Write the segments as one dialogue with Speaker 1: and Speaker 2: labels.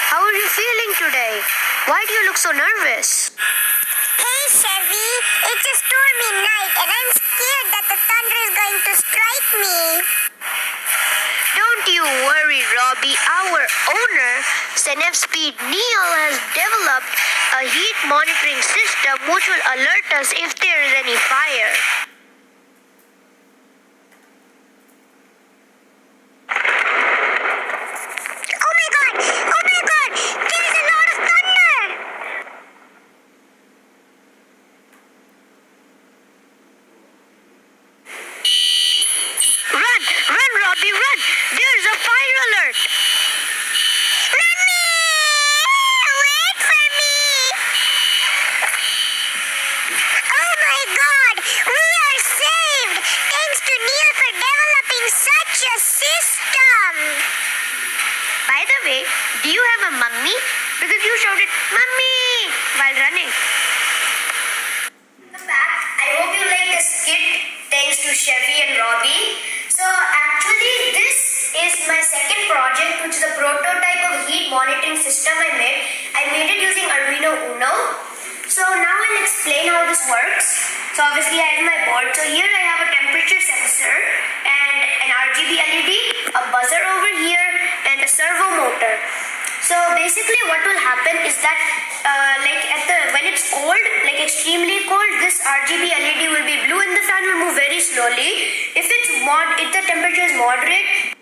Speaker 1: How are you feeling today? Why do you look so nervous?
Speaker 2: Hey Chevy, it's a stormy night and I'm scared that the thunder is going to strike me.
Speaker 1: Don't you worry, Robbie. Our owner, Senef Speed Neil, has developed a heat monitoring system which will alert us if there is any fire.
Speaker 2: Oh my god! There's a lot of thunder!
Speaker 1: Run, Robbie, run! There's a fire alert!
Speaker 2: Mommy! Wait for me! Oh my god! We are saved! Thanks to Neil for developing such a system!
Speaker 1: By the way, do you have a mummy? Because you shouted, "Mummy!" while running.
Speaker 3: Welcome back. I hope you like the skit thanks to Chevy and Robbie. So actually this is my second project, which is a prototype of heat monitoring system I made. I made it using Arduino UNO. So now I'll explain how this works. So obviously I have my board. So here I have a temperature sensor and an RGB LED, a buzzer over here and a servo motor. So basically what will happen is that when it's cold, like extremely cold, this RGB LED will be blue and the fan will move very slowly. If the temperature is moderate,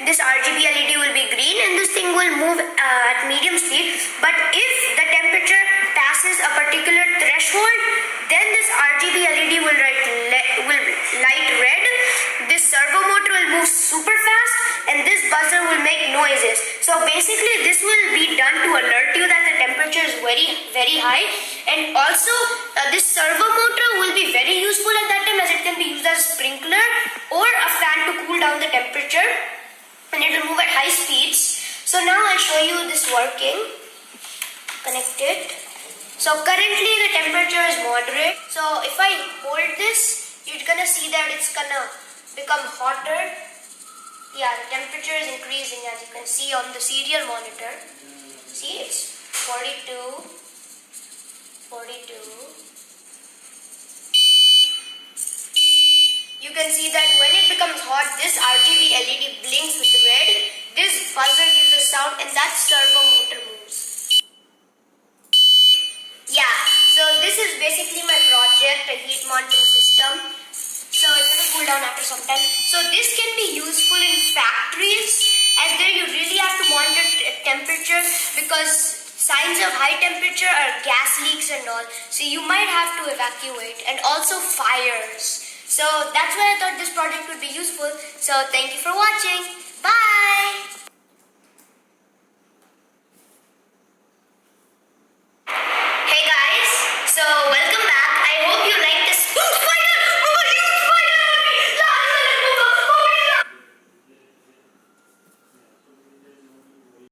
Speaker 3: this RGB LED will be green and this thing will move at medium speed. But if the temperature passes a particular threshold, then this RGB LED will light red. This servo motor will move super fast and this buzzer will make noises. So basically this will be done to alert you that the temperature is very high, and also this servo motor will be very useful at that time as it can be used as a sprinkler or a fan to cool down the temperature, and it will move at high speeds. So now I'll show you this working. Connect it. So currently the temperature is moderate. So if I hold this, you're gonna see that it's gonna become hotter. Yeah, the temperature is increasing as you can see on the serial monitor. See, it's 42. You can see that when it becomes hot, this RGB LED blinks with red. This buzzer gives a sound and that servo motor moves. Yeah, so this is basically my project, a heat monitoring system. So it's going to cool down after some time. So this can be useful in factories, as there you really have to monitor temperature because signs of high temperature are gas leaks and all. So you might have to evacuate, and also fires. So that's why I thought this project would be useful. So thank you for watching. Bye.